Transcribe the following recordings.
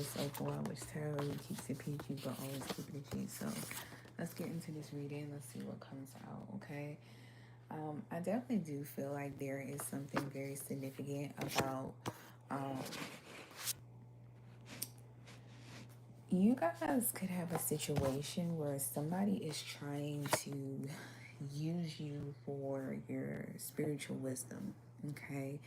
Let's open one which tarot keeps it PG but always keep it G. So let's get into this reading. Let's see what comes out, okay? I definitely do feel like there is something very significant about you guys could have a situation where somebody is trying to use you for your spiritual wisdom, okay?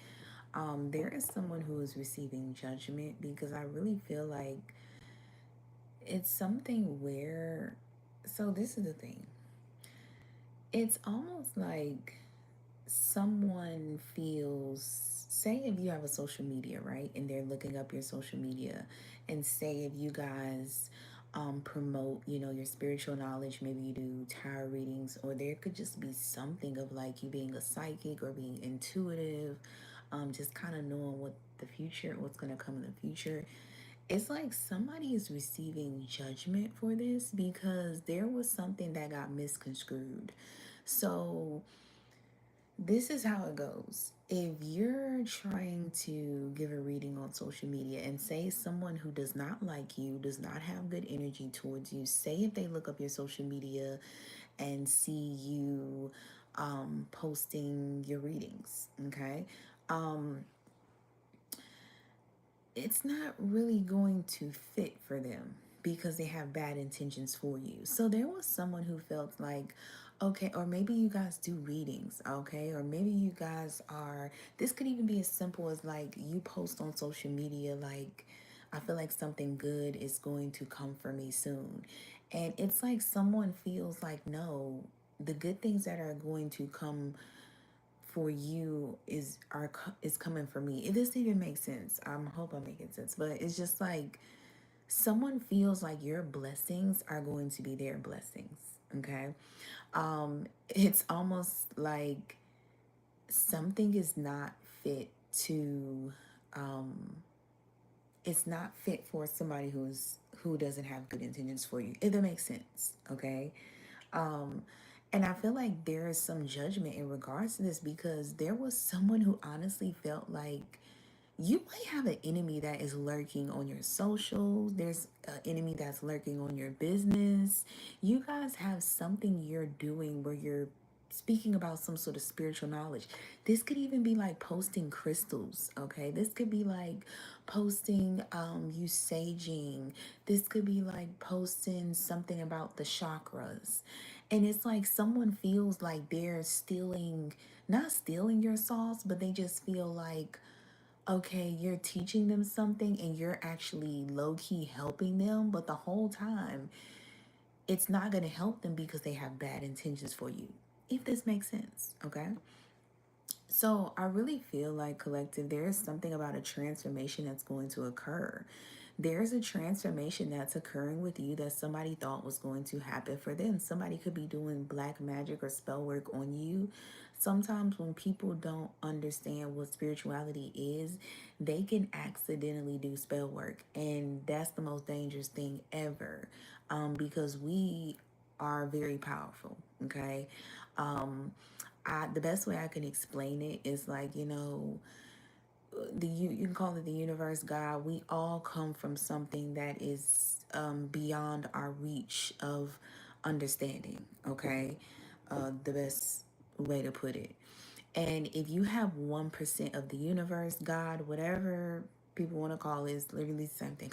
There is someone who is receiving judgment because I really feel like it's something where, so this is the thing. It's almost like someone feels, say if you have a social media, right? And they're looking up your social media, and say if you guys promote, your spiritual knowledge, maybe you do tarot readings, or there could just be something of like you being a psychic or being intuitive, just kind of knowing what's going to come in the future. It's like somebody is receiving judgment for this because there was something that got misconstrued. So this is how it goes. If you're trying to give a reading on social media and say someone who does not like you, does not have good energy towards you, say if they look up your social media and see you posting your readings, okay? It's not really going to fit for them because they have bad intentions for you. So there was someone who felt like, okay, or maybe you guys do readings, okay? Or maybe you guys are, this could even be as simple as like you post on social media, like, I feel like something good is going to come for me soon. And it's like someone feels like, no, the good things that are going to come for you is coming for me. If this even makes sense, I hope I'm making sense. But it's just like someone feels like your blessings are going to be their blessings. Okay, it's almost like something is not fit to. It's not fit for somebody who doesn't have good intentions for you. If that makes sense, okay. And I feel like there is some judgment in regards to this because there was someone who honestly felt like you might have an enemy that is lurking on your socials. There's an enemy that's lurking on your business. You guys have something you're doing where you're speaking about some sort of spiritual knowledge. This could even be like posting crystals, okay? This could be like posting you saging. This could be like posting something about the chakras. And it's like someone feels like they're stealing, not stealing your sauce, but they just feel like, okay, you're teaching them something and you're actually low-key helping them, but the whole time it's not going to help them because they have bad intentions for you, if this makes sense, okay? So I really feel like, collective, there is something about a transformation that's going to occur. There's a transformation that's occurring with you that somebody thought was going to happen for them. Somebody could be doing black magic or spell work on you. Sometimes when people don't understand what spirituality is, they can accidentally do spell work. And that's the most dangerous thing ever, because we are very powerful, okay? The best way I can explain it is like, you can call it the universe, God. We all come from something that is beyond our reach of understanding, okay? The best way to put it. And if you have 1% of the universe, God, whatever people want to call it, is literally the same thing.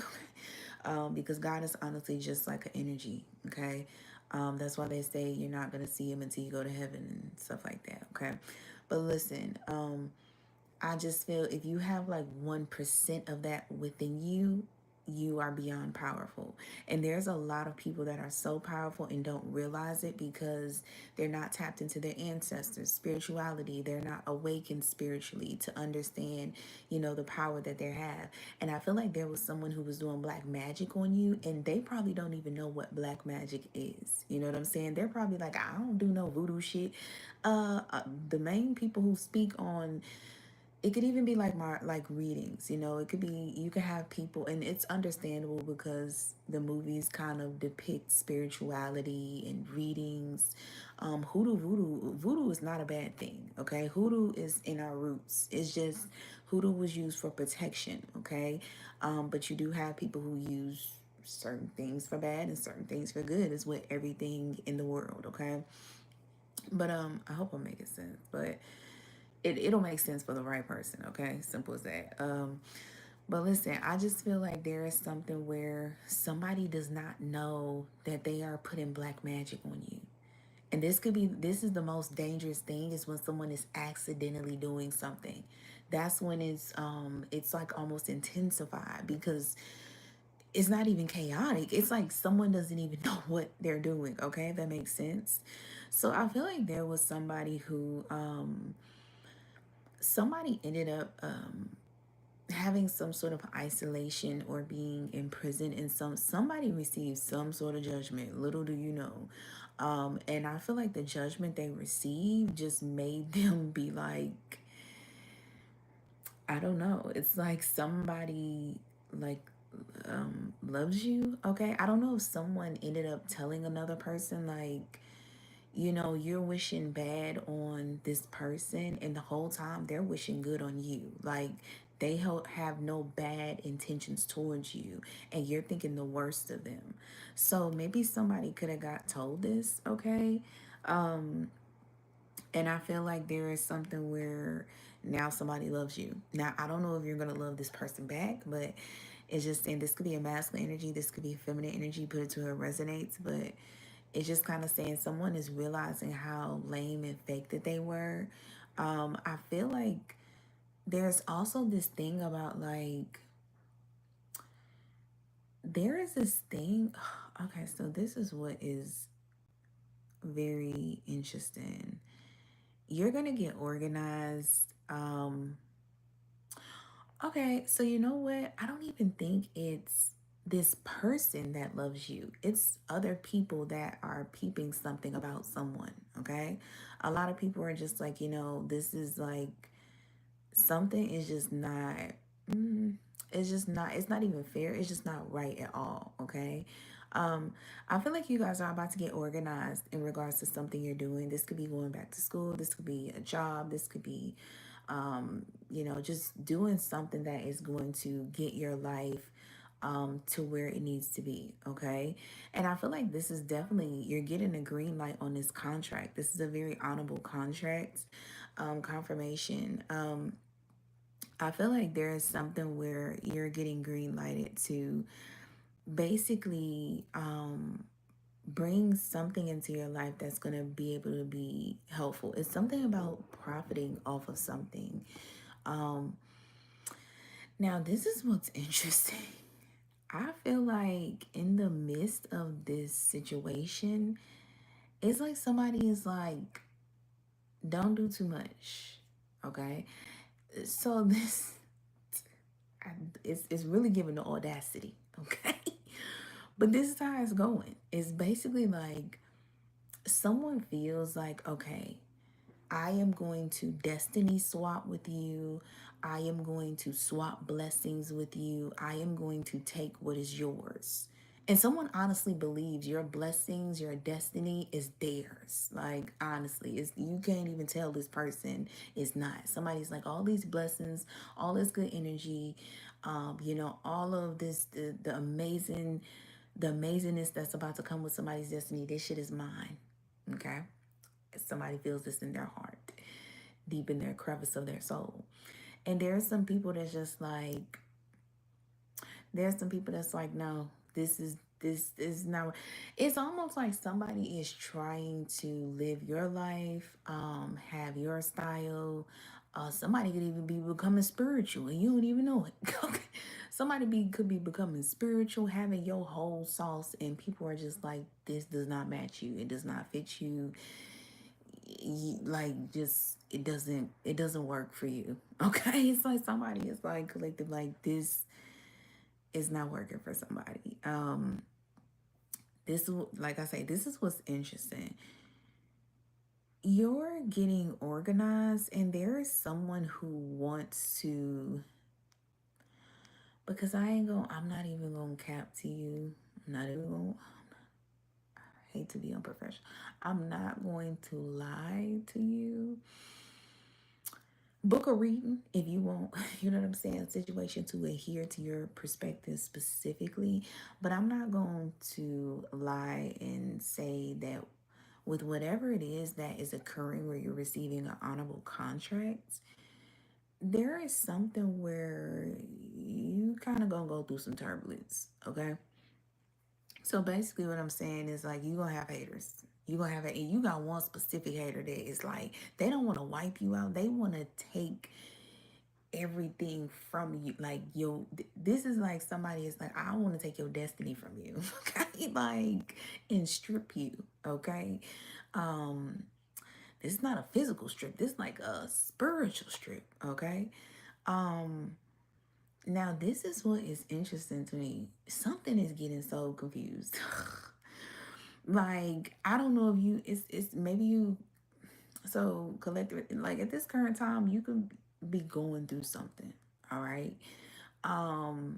Because God is honestly just like an energy, okay? That's why they say you're not going to see him until you go to heaven and stuff like that, okay? But listen, I just feel if you have like 1% of that within you, you are beyond powerful. And there's a lot of people that are so powerful and don't realize it because they're not tapped into their ancestors' spirituality. They're not awakened spiritually to understand, the power that they have. And I feel like there was someone who was doing black magic on you and they probably don't even know what black magic is. You know what I'm saying? They're probably like, I don't do no voodoo shit. The main people who speak on, it could even be like readings, it could be, you could have people, and it's understandable because the movies kind of depict spirituality and readings. Voodoo is not a bad thing, okay? Hoodoo is in our roots. It's just Hoodoo was used for protection, okay? But you do have people who use certain things for bad and certain things for good, is with everything in the world, okay? But I hope I'm making sense. But it'll make sense for the right person, okay? Simple as that. But listen, I just feel like there is something where somebody does not know that they are putting black magic on you. And this is the most dangerous thing, is when someone is accidentally doing something. That's when it's like almost intensified, because it's not even chaotic. It's like someone doesn't even know what they're doing, okay? If that makes sense. So I feel like there was somebody who somebody ended up having some sort of isolation or being imprisoned, and somebody received some sort of judgment, little do you know. And I feel like the judgment they received just made them be like, I don't know, it's like somebody like loves you, okay? I don't know if someone ended up telling another person like, you know, you're wishing bad on this person, and the whole time they're wishing good on you. Like, they have no bad intentions towards you, and you're thinking the worst of them. So maybe somebody could have got told this, okay? And I feel like there is something where now somebody loves you. Now, I don't know if you're going to love this person back, but it's just saying this could be a masculine energy, this could be a feminine energy, put it to her resonates, but it's just kind of saying someone is realizing how lame and fake that they were. I feel like there's also this thing about like, there is this thing. Okay, so this is what is very interesting. You're going to get organized. Okay, so you know what? I don't even think it's this person that loves you. It's other people that are peeping something about someone, okay? A lot of people are just like, you know, this is like something is just not mm, it's not even fair. It's just not right at all, okay? I feel like you guys are about to get organized in regards to something you're doing. This could be going back to school, this could be a job, this could be you know, just doing something that is going to get your life to where it needs to be, okay? And I feel like this is definitely, you're getting a green light on this contract. This is a very honorable contract, confirmation. I feel like there is something where you're getting green lighted to basically bring something into your life that's going to be able to be helpful. It's something about profiting off of something. Um, Now, this is what's interesting. I feel like in the midst of this situation, it's like somebody is like, don't do too much. Okay. So this, it's really giving the audacity. Okay. But this is how it's going. It's basically like someone feels like, okay, I am going to destiny swap with you. I am going to swap blessings with you. I am going to take what is yours. And someone honestly believes your blessings, your destiny is theirs. Like, honestly, it's, you can't even tell this person is not. Somebody's like, all these blessings, all this good energy, you know, all of this, the amazing, the amazingness that's about to come with somebody's destiny, this shit is mine. Okay? Somebody feels this in their heart, deep in their crevice of their soul. And there's some people that's just like, there's some people that's like, no, this is not. It's almost like somebody is trying to live your life, have your style. Somebody could even be becoming spiritual and you don't even know it. Okay. Could be becoming spiritual, having your whole sauce, and people are just like, this does not match you. It does not fit you. Like, just it doesn't work for you. Okay. It's like somebody is like collective, like, this is not working for somebody. This, like I say, this is what's interesting. You're getting organized, and there is someone who wants to, because I'm not even gonna cap to you. I'm not even gonna, I hate to be unprofessional. I'm not going to lie to you. book a reading if you want, you know what I'm saying, situation to adhere to your perspective specifically. But I'm not going to lie and say that with whatever it is that is occurring where you're receiving an honorable contract, there is something where you kind of gonna go through some turbulence, okay? So basically what I'm saying is like you gonna have haters. You gonna have it, and you got one specific hater that is like they don't want to wipe you out. They want to take everything from you. Like this is like somebody is like, I want to take your destiny from you. Okay, like, and strip you. Okay, um this is not a physical strip, this is like a spiritual strip. Okay, um now this is what is interesting to me. Something is getting so confused. Like, I don't know if you, it's maybe you, so collective, like at this current time you could be going through something. All right, um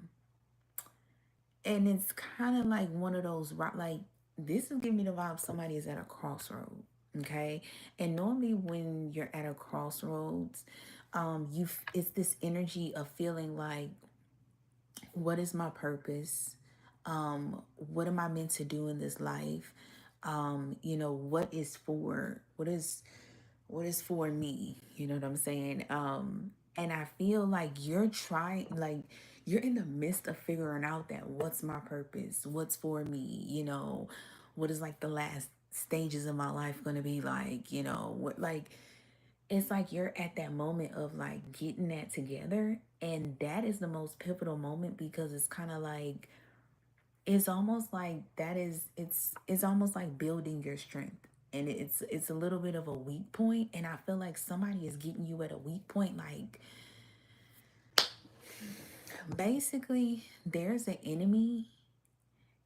and it's kind of like one of those like, this is giving me the vibe somebody is at a crossroad. Okay, and normally when you're at a crossroads, it's this energy of feeling like, what is my purpose? What am I meant to do in this life? What is for me? You know what I'm saying? And I feel like you're trying, like, you're in the midst of figuring out that what's my purpose? What's for me? What is like the last stages of my life going to be like? What, like, it's like you're at that moment of like getting that together, and that is the most pivotal moment because it's kind of like, it's almost like that is it's almost like building your strength, and it's a little bit of a weak point, and I feel like somebody is getting you at a weak point. Like, basically there's an enemy,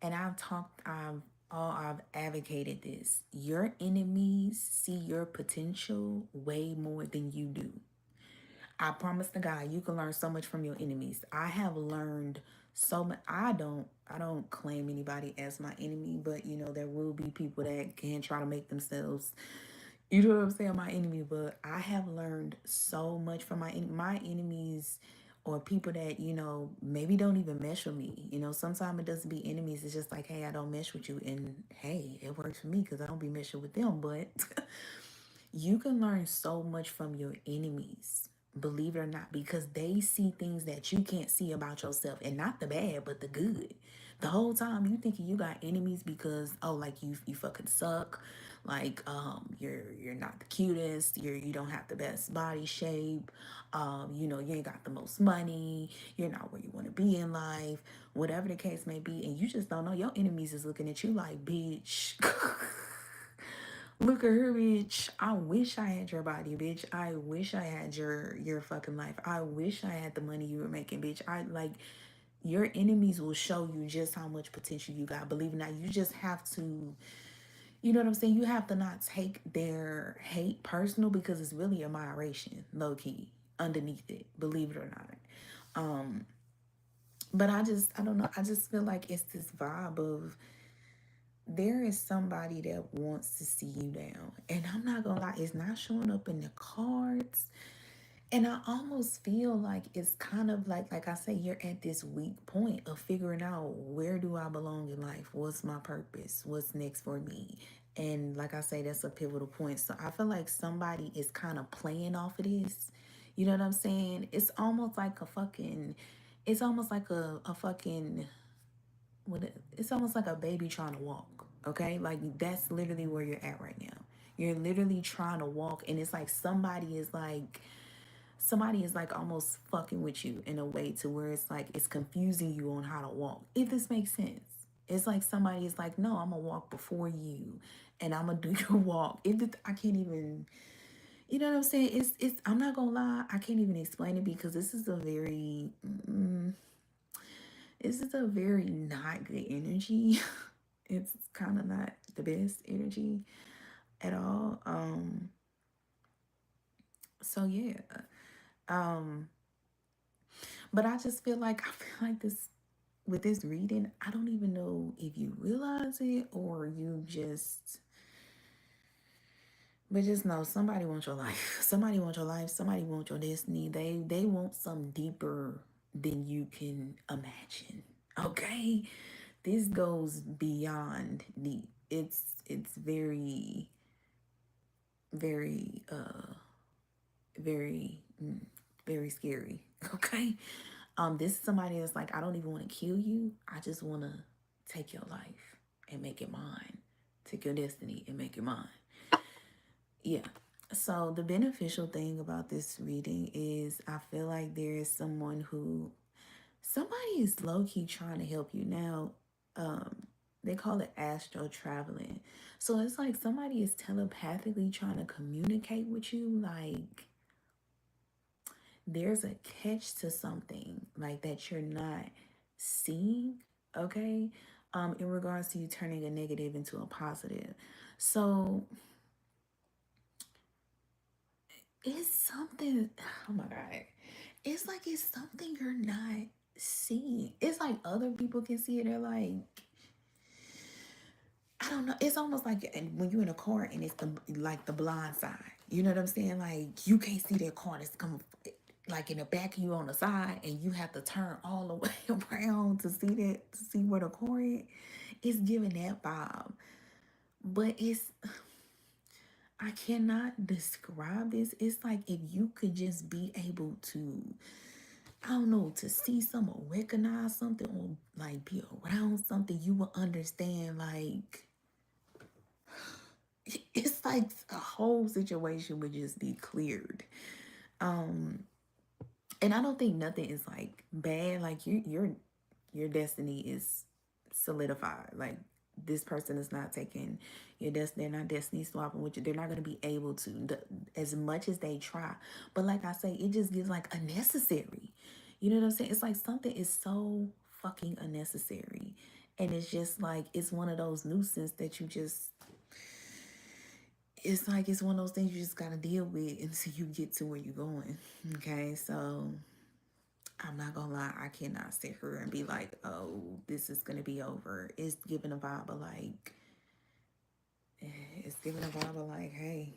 and I've advocated this. Your enemies see your potential way more than you do. I promise to God, you can learn so much from your enemies. I have learned so much. I don't claim anybody as my enemy, but there will be people that can try to make themselves, you know what I'm saying, my enemy. But I have learned so much from my enemies, or people that maybe don't even mesh with me. Sometimes it doesn't be enemies. It's just like, hey, I don't mesh with you, and hey, it works for me because I don't be meshing with them. But you can learn so much from your enemies, believe it or not, because they see things that you can't see about yourself, and not the bad but the good. The whole time you thinking you got enemies because, oh, like, you fucking suck, like, you're not the cutest, you don't have the best body shape, you ain't got the most money, you're not where you want to be in life, whatever the case may be, and you just don't know. Your enemies is looking at you like, bitch. Look at her, bitch. I wish I had your body, bitch. I wish I had your fucking life. I wish I had the money you were making, bitch. I like, your enemies will show you just how much potential you got. Believe it or not, you just have to, you know what I'm saying? You have to not take their hate personal, because it's really admiration, low key, underneath it. Believe it or not. Um, but I don't know. I just feel like it's this vibe of, there is somebody that wants to see you down. And I'm not gonna lie, it's not showing up in the cards. And I almost feel like it's kind of like I say, you're at this weak point of figuring out, where do I belong in life? What's my purpose? What's next for me? And like I say, that's a pivotal point. So I feel like somebody is kind of playing off of this. You know what I'm saying? It's almost like a fucking, it's almost like a baby trying to walk. Okay, like, that's literally where you're at right now. You're literally trying to walk, and it's like somebody is like almost fucking with you in a way, to where it's like it's confusing you on how to walk, if this makes sense. It's like somebody is like, no, I'm gonna walk before you, and I'm gonna do your walk. I can't even, you know what I'm saying? It's I'm not gonna lie, I can't even explain it, because this is a very not good energy. It's kind of not the best energy at all. So yeah. Um, but I feel like this, with this reading, I don't even know if you realize it, or you just But just know somebody wants your life. Somebody wants your life. Somebody wants your destiny. They want something deeper than you can imagine. Okay? This goes beyond deep. It's very, very very very scary. Okay? This is somebody that's like, I don't even want to kill you. I just want to take your life and make it mine. Take your destiny and make it mine. Yeah. So the beneficial thing about this reading is I feel like there is somebody is low-key trying to help you. Now, they call it astral traveling. So it's like somebody is telepathically trying to communicate with you. Like there's a catch to something like that you're not seeing, okay? In regards to you turning a negative into a positive. So it's something, oh my God. It's like it's something you're not seeing. It's like other people can see it. They're like, I don't know. It's almost like when you're in a car and it's like the blind side. You know what I'm saying? Like you can't see that car that's coming like in the back of you on the side, and you have to turn all the way around to see where the car is. It's giving that vibe, but I cannot describe this. It's like if you could just be able to, I don't know, to see something or recognize something or like be around something, you will understand. Like it's like a whole situation would just be cleared. Um, and I don't think nothing is like bad. Like your destiny is solidified. Like this person is not taking your destiny. They're not destiny swapping with you. They're not going to be able to as much as they try. But like I say, it just gives like unnecessary. You know what I'm saying? It's like something is so fucking unnecessary. And it's just like, it's one of those nuisance that you just, it's like, it's one of those things you just got to deal with until you get to where you're going. Okay. So I'm not gonna lie, I cannot sit here and be like, oh, this is gonna be over. It's giving a vibe of like, it's giving a vibe of like, hey,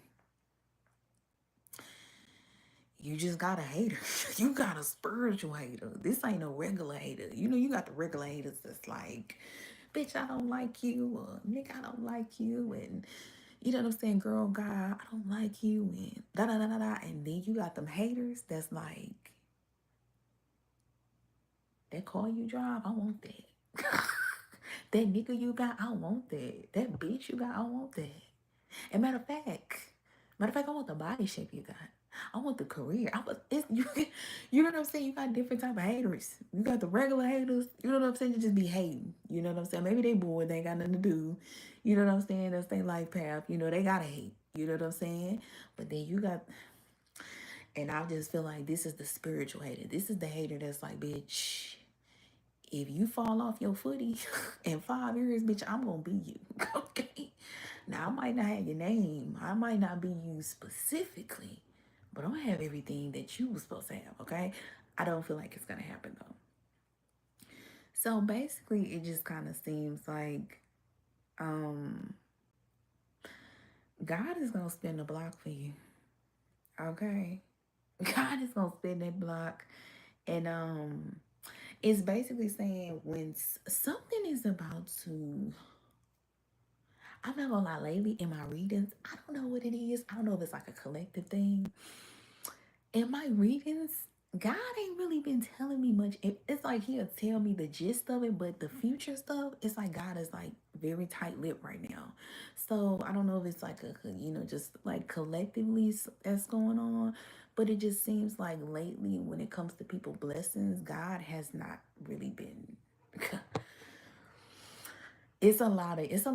you just got a hater. You got a spiritual hater. This ain't no regular hater. You know, you got the regular haters that's like, bitch, I don't like you, or nigga, I don't like you, and you know what I'm saying, girl, guy, I don't like you, and da da da da da. And then you got them haters that's like, that car you drive, I want that. That nigga you got, I want that. That bitch you got, I want that. And matter of fact, I want the body shape you got. I want the career. You know what I'm saying? You got different type of haters. You got the regular haters. You know what I'm saying? You just be hating. You know what I'm saying? Maybe they bored. They ain't got nothing to do. You know what I'm saying? That's their life path. You know they gotta hate. You know what I'm saying? But then you got, and I just feel like this is the spiritual hater. This is the hater that's like, bitch, if you fall off your footy in 5 years, bitch, I'm gonna be you. Okay. Now I might not have your name. I might not be you specifically, but I'm gonna have everything that you was supposed to have, okay? I don't feel like it's gonna happen though. So basically it just kind of seems like um God is gonna spin the block for you. Okay. God is gonna spin that block. And it's basically saying when something is about to, I'm not gonna lie, lately in my readings, I don't know what it is. I don't know if it's like a collective thing. In my readings, God ain't really been telling me much. It's like he'll tell me the gist of it, but the future stuff, it's like God is like very tight-lipped right now. So I don't know if it's like just like collectively that's going on, but it just seems like lately when it comes to people blessings, God has not really been it's a lot of it's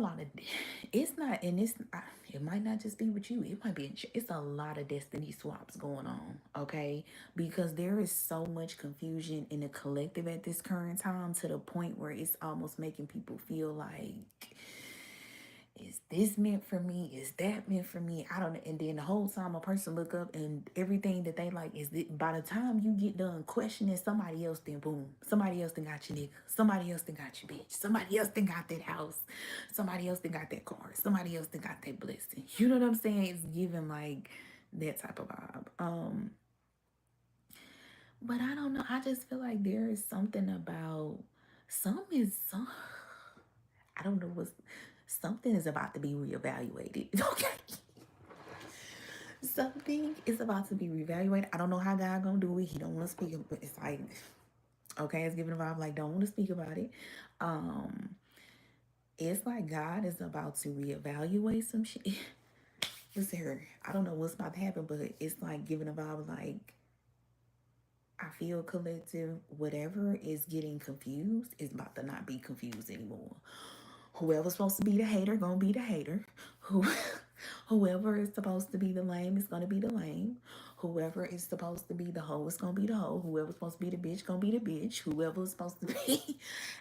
not, and it might not just be with you, it might be it's a lot of destiny swaps going on, okay, because there is so much confusion in the collective at this current time, to the point where it's almost making people feel like is this meant for me? Is that meant for me? I don't know. And then the whole time a person look up and everything that they like is that by the time you get done questioning, somebody else then boom. Somebody else then got your nigga. Somebody else then got your bitch. Somebody else then got that house. Somebody else then got that car. Somebody else then got that blessing. You know what I'm saying? It's giving like that type of vibe. But I don't know. I just feel like there is something about some. I don't know what's something is about to be reevaluated. Okay, something is about to be reevaluated. I don't know how God gonna do it. He don't want to speak, but it's like okay, it's giving a vibe like don't want to speak about it. Um, it's like God is about to reevaluate some shit. Listen here, I don't know what's about to happen, but it's like giving a vibe like I feel collective, whatever is getting confused is about to not be confused anymore. Whoever's supposed to be the hater gonna be the hater. Who whoever is supposed to be the lame is gonna be the lame. Whoever is supposed to be the hoe is gonna be the hoe. Whoever's supposed to be the bitch gonna be the bitch. Whoever's supposed to be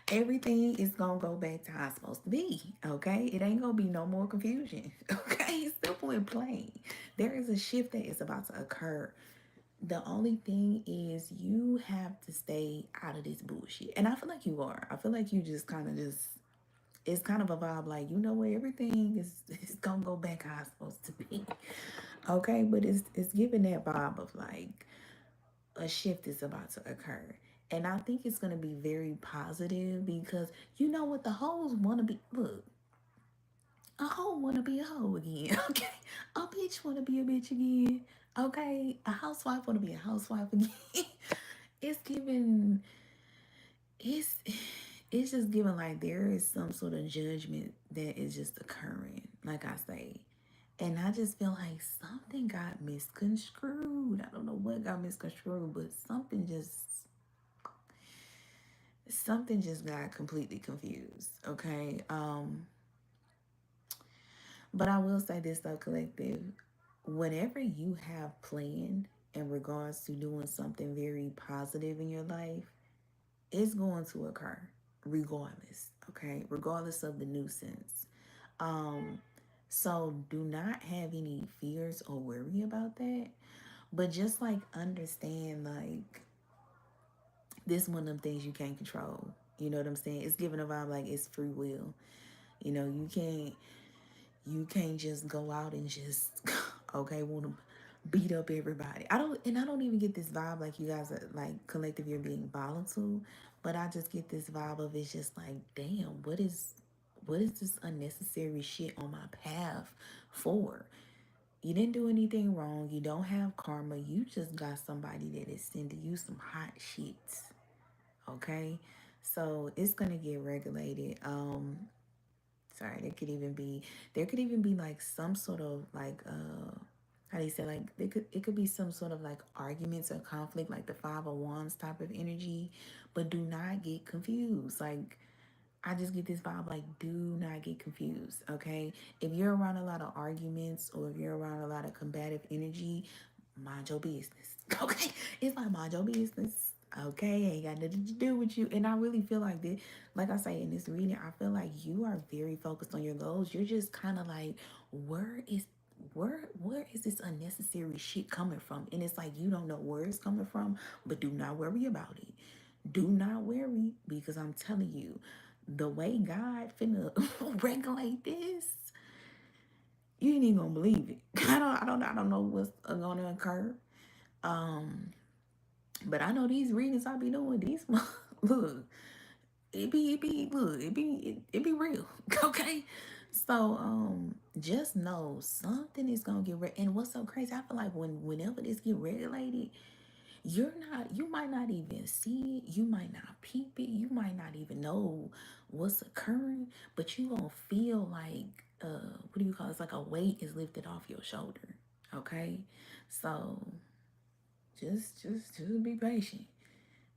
everything is gonna go back to how it's supposed to be. Okay? It ain't gonna be no more confusion. Okay? Simple and plain. There is a shift that is about to occur. The only thing is you have to stay out of this bullshit. And I feel like you are. I feel like you just kind of just it's kind of a vibe like you know what everything is gonna go back how it's supposed to be. Okay, but it's giving that vibe of like a shift is about to occur. And I think it's gonna be very positive because you know what the hoes wanna be look, a hoe wanna be a hoe again. Okay. A bitch wanna be a bitch again. Okay. A housewife wanna be a housewife again. it's giving it's it's just given like there is some sort of judgment that is just occurring, like I say. And I just feel like something got misconstrued. I don't know what got misconstrued, but something just got completely confused. Okay. But I will say this though, collective, whatever you have planned in regards to doing something very positive in your life, it's going to occur regardless, okay? Regardless of the nuisance. Um, so do not have any fears or worry about that. But just like understand like this is one of them things you can't control. You know what I'm saying? It's giving a vibe like it's free will. You know, you can't just go out and just okay, want to beat up everybody. I don't even get this vibe like you guys are like collective you're being volatile, but I just get this vibe of it's just like, damn, what is this unnecessary shit on my path for? You didn't do anything wrong. You don't have karma. You just got somebody that is sending you some hot shit. Okay? So it's gonna get regulated. Sorry, there could even be like some sort of like how do you say like it could be some sort of like arguments or conflict like the five of wands type of energy, but do not get confused. Like I just get this vibe like do not get confused. Okay, if you're around a lot of arguments or if you're around a lot of combative energy, mind your business. Okay, it's like mind your business. Okay, ain't got nothing to do with you. And I really feel like this, like I say in this reading, I feel like you are very focused on your goals. You're just kind of like, where is where is this unnecessary shit coming from? And it's like you don't know where it's coming from, but do not worry about it. Do not worry because I'm telling you, the way God finna regulate this, you ain't even gonna believe it. I don't know what's gonna occur. Um, but I know these readings I be doing. These look, it be real. Okay, so just know something is gonna get and what's so crazy? I feel like whenever this get regulated, you might not even see it, you might not peep it, you might not even know what's occurring, but you gonna feel like what do you call it? It's like a weight is lifted off your shoulder. Okay, so just be patient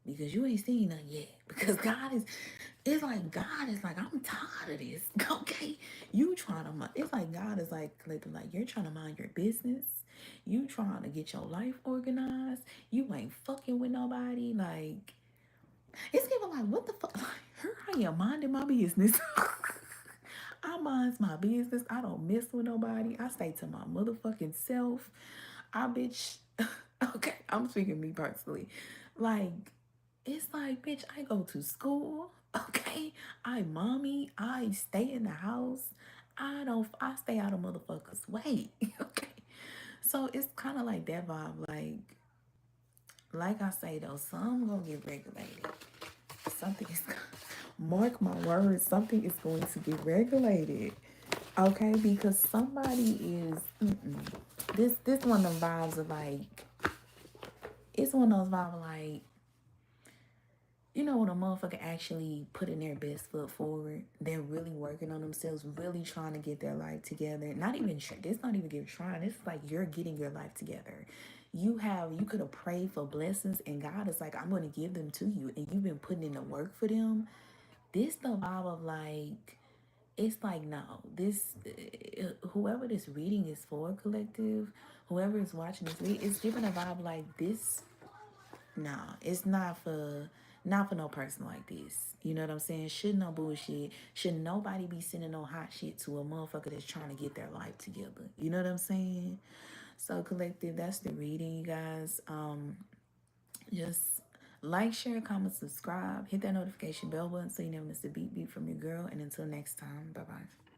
because you ain't seen nothing yet. Because God is like, I'm tired of this. Okay, you trying to it's like God is like collective, like you're trying to mind your business. You trying to get your life organized. You ain't fucking with nobody. Like it's even like what the fuck. Like here I am minding my business. I minds my business. I don't mess with nobody. I stay to my motherfucking self. I bitch. Okay, I'm speaking me personally. Like, it's like, bitch, I go to school. Okay, I mommy. I stay in the house. I stay out of motherfuckers' way. Okay, so it's kind of like that vibe. Like I say though, some gonna get regulated. Something is, mark my words, something is going to get regulated. Okay, because somebody is this one of the vibes of like, it's one of those vibes of like, you know, when a motherfucker actually putting their best foot forward, they're really working on themselves, really trying to get their life together. Not even this, not even get trying. It's like you're getting your life together. You could have prayed for blessings, and God is like, I'm going to give them to you, and you've been putting in the work for them. This the vibe of like, it's like, no, this whoever this reading is for, collective, whoever is watching this read, it's giving a vibe like this. Nah, it's not for no person like this. You know what I'm saying? Should no bullshit. Should nobody be sending no hot shit to a motherfucker that's trying to get their life together. You know what I'm saying? So collective, that's the reading, you guys. Just like, share, comment, subscribe, hit that notification bell button so you never miss a beat from your girl. And until next time, bye bye.